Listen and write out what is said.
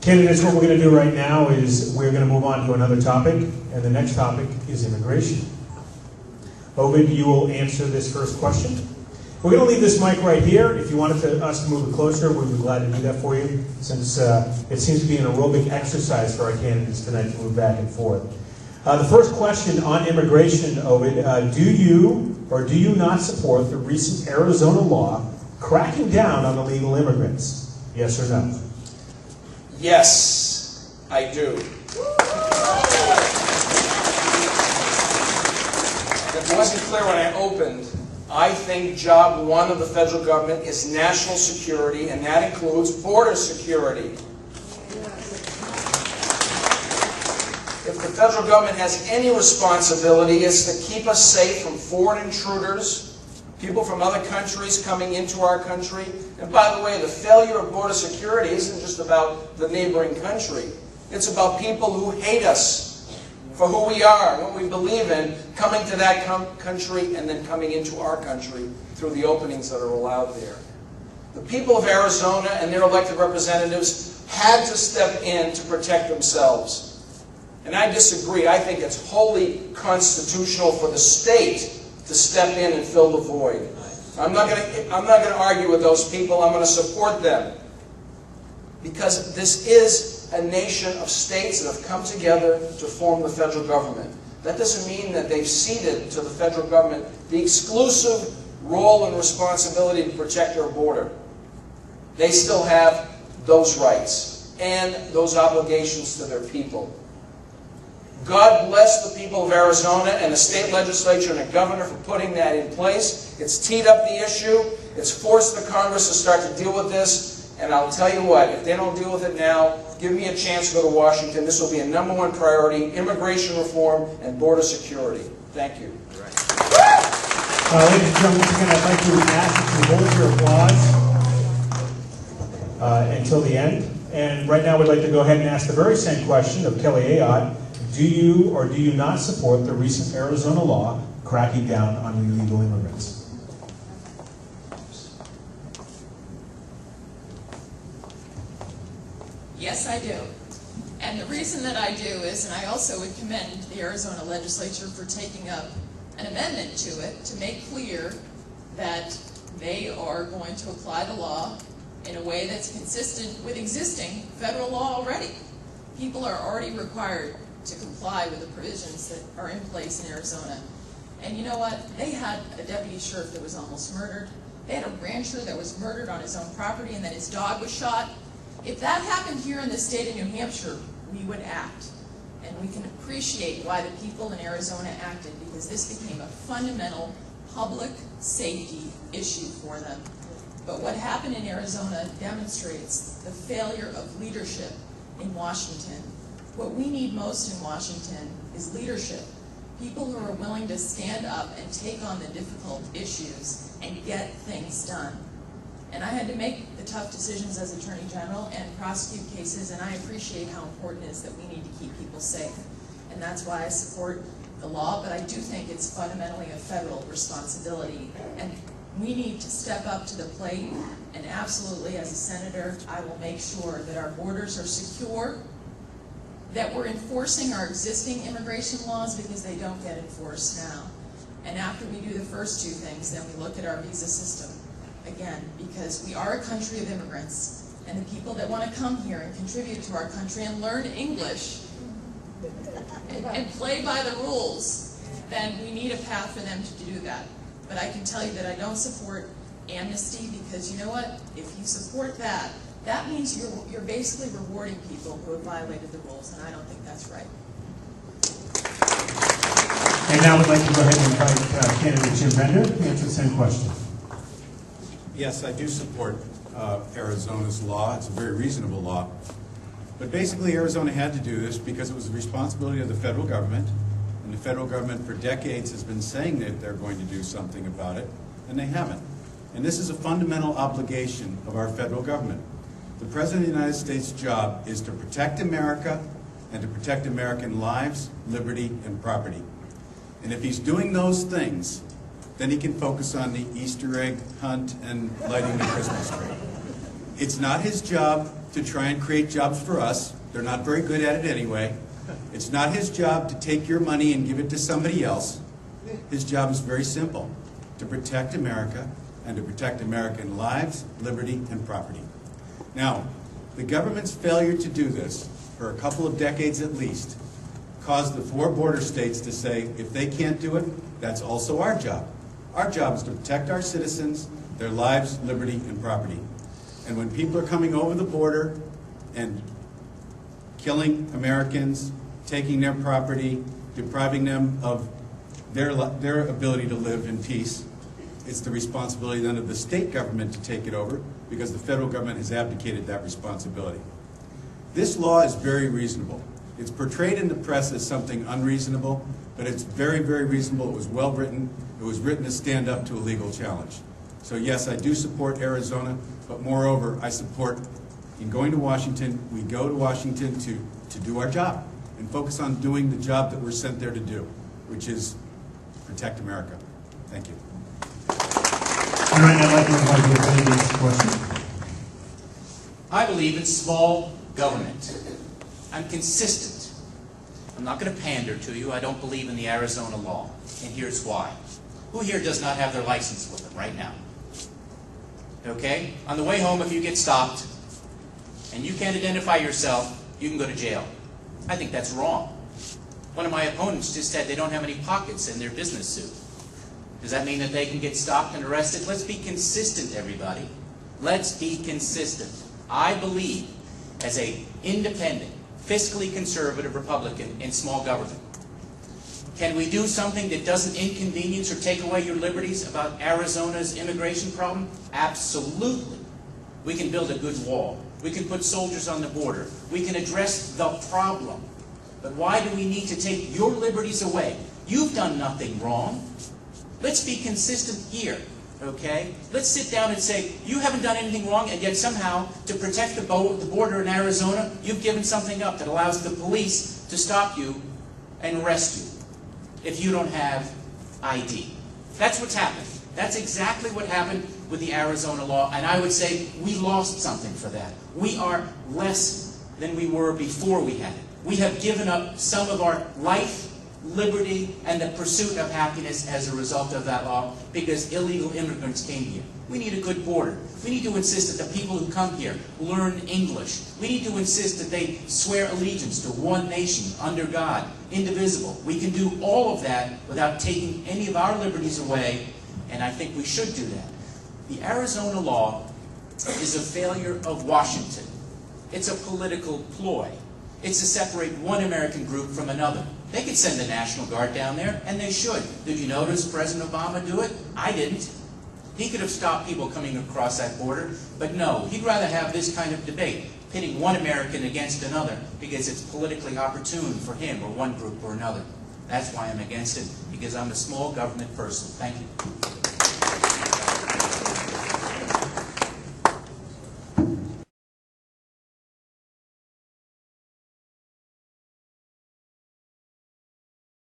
Candidates, what we're going to do right now is we're going to move on to another topic, and the next topic is immigration. Ovid, you will answer this first question. We're going to leave this mic right here. If you wanted us to move it closer, we'd be glad to do that for you, since it seems to be an aerobic exercise for our candidates tonight to move back and forth. The first question on immigration, Ovid, do you or do you not support the recent Arizona law cracking down on illegal immigrants? Yes or no? Yes, I do. If it wasn't clear when I opened, I think job one of the federal government is national security, and that includes border security. If the federal government has any responsibility, it's to keep us safe from foreign intruders, people from other countries coming into our country. And by the way, the failure of border security isn't just about the neighboring country. It's about people who hate us for who we are, what we believe in, coming to that country and then coming into our country through the openings that are allowed there. The people of Arizona and their elected representatives had to step in to protect themselves. And I disagree. I think it's wholly constitutional for the state to step in and fill the void. I'm not going to argue with those people. I'm going to support them. Because this is a nation of states that have come together to form the federal government. That doesn't mean that they've ceded to the federal government the exclusive role and responsibility to protect our border. They still have those rights and those obligations to their people. God bless the people of Arizona and the state legislature and the governor for putting that in place. It's teed up the issue. It's forced the Congress to start to deal with this. And I'll tell you what, if they don't deal with it now, give me a chance to go to Washington. This will be a #1 priority: immigration reform and border security. Thank you. Ladies and gentlemen, once again, I'd like to ask you to hold your applause until the end. And right now, we'd like to go ahead and ask the very same question of Kelly Ayotte. Do you or do you not support the recent Arizona law cracking down on illegal immigrants? Yes, I do. And the reason that I do is, and I also would commend the Arizona legislature for taking up an amendment to it to make clear that they are going to apply the law in a way that's consistent with existing federal law already. People are already required to comply with the provisions that are in place in Arizona. And you know what? They had a deputy sheriff that was almost murdered. They had a rancher that was murdered on his own property, and then his dog was shot. If that happened here in the state of New Hampshire, we would act. And we can appreciate why the people in Arizona acted, because this became a fundamental public safety issue for them. But what happened in Arizona demonstrates the failure of leadership in Washington. What we need most in Washington is leadership. People who are willing to stand up and take on the difficult issues and get things done. And I had to make the tough decisions as Attorney General and prosecute cases, and I appreciate how important it is that we need to keep people safe. And that's why I support the law, but I do think it's fundamentally a federal responsibility. And we need to step up to the plate, and absolutely, as a senator, I will make sure that our borders are secure, that we're enforcing our existing immigration laws, because they don't get enforced now. And after we do the first two things, then we look at our visa system again, because we are a country of immigrants, and the people that want to come here and contribute to our country and learn English and play by the rules, then we need a path for them to do that. But I can tell you that I don't support amnesty, because you know what? If you support that, that means you're basically rewarding people who have violated the rules, and I don't think that's right. And now we'd like to go ahead and invite candidate Jim Bender to answer the same question. Yes, I do support Arizona's law. It's a very reasonable law. But basically, Arizona had to do this because it was the responsibility of the federal government. And the federal government for decades has been saying that they're going to do something about it, and they haven't. And this is a fundamental obligation of our federal government. The President of the United States' job is to protect America and to protect American lives, liberty, and property. And if he's doing those things, then he can focus on the Easter egg hunt and lighting the Christmas tree. It's not his job to try and create jobs for us. They're not very good at it anyway. It's not his job to take your money and give it to somebody else. His job is very simple, to protect America and to protect American lives, liberty, and property. Now, the government's failure to do this, for a couple of decades at least, caused the 4 border states to say, if they can't do it, that's also our job. Our job is to protect our citizens, their lives, liberty, and property. And when people are coming over the border and killing Americans, taking their property, depriving them of their ability to live in peace, it's the responsibility then of the state government to take it over, because the federal government has abdicated that responsibility. This law is very reasonable. It's portrayed in the press as something unreasonable, but it's very, very reasonable. It was well written. It was written to stand up to a legal challenge. So yes, I do support Arizona, but moreover, I support, in going to Washington, we go to Washington to do our job and focus on doing the job that we're sent there to do, which is protect America. Thank you. All right, I'd like to invite you to the next question. I believe in small government. I'm consistent. I'm not going to pander to you. I don't believe in the Arizona law, and here's why. Who here does not have their license with them right now? Okay? On the way home, if you get stopped and you can't identify yourself, you can go to jail. I think that's wrong. One of my opponents just said they don't have any pockets in their business suit. Does that mean that they can get stopped and arrested? Let's be consistent, everybody. Let's be consistent. I believe, as an independent, fiscally conservative Republican, in small government. Can we do something that doesn't inconvenience or take away your liberties about Arizona's immigration problem? Absolutely. We can build a good wall. We can put soldiers on the border. We can address the problem. But why do we need to take your liberties away? You've done nothing wrong. Let's be consistent here, okay? Let's sit down and say, you haven't done anything wrong, and yet somehow, to protect the border in Arizona, you've given something up that allows the police to stop you and arrest you if you don't have ID. That's what's happened. That's exactly what happened with the Arizona law, and I would say we lost something for that. We are less than we were before we had it. We have given up some of our life, liberty, and the pursuit of happiness as a result of that law because illegal immigrants came here. We need a good border. We need to insist that the people who come here learn English. We need to insist that they swear allegiance to one nation, under God, indivisible. We can do all of that without taking any of our liberties away, and I think we should do that. The Arizona law is a failure of Washington. It's a political ploy. It's to separate one American group from another. They could send the National Guard down there, and they should. Did you notice President Obama do it? I didn't. He could have stopped people coming across that border, but no, he'd rather have this kind of debate, pitting one American against another, because it's politically opportune for him or one group or another. That's why I'm against it, because I'm a small government person. Thank you.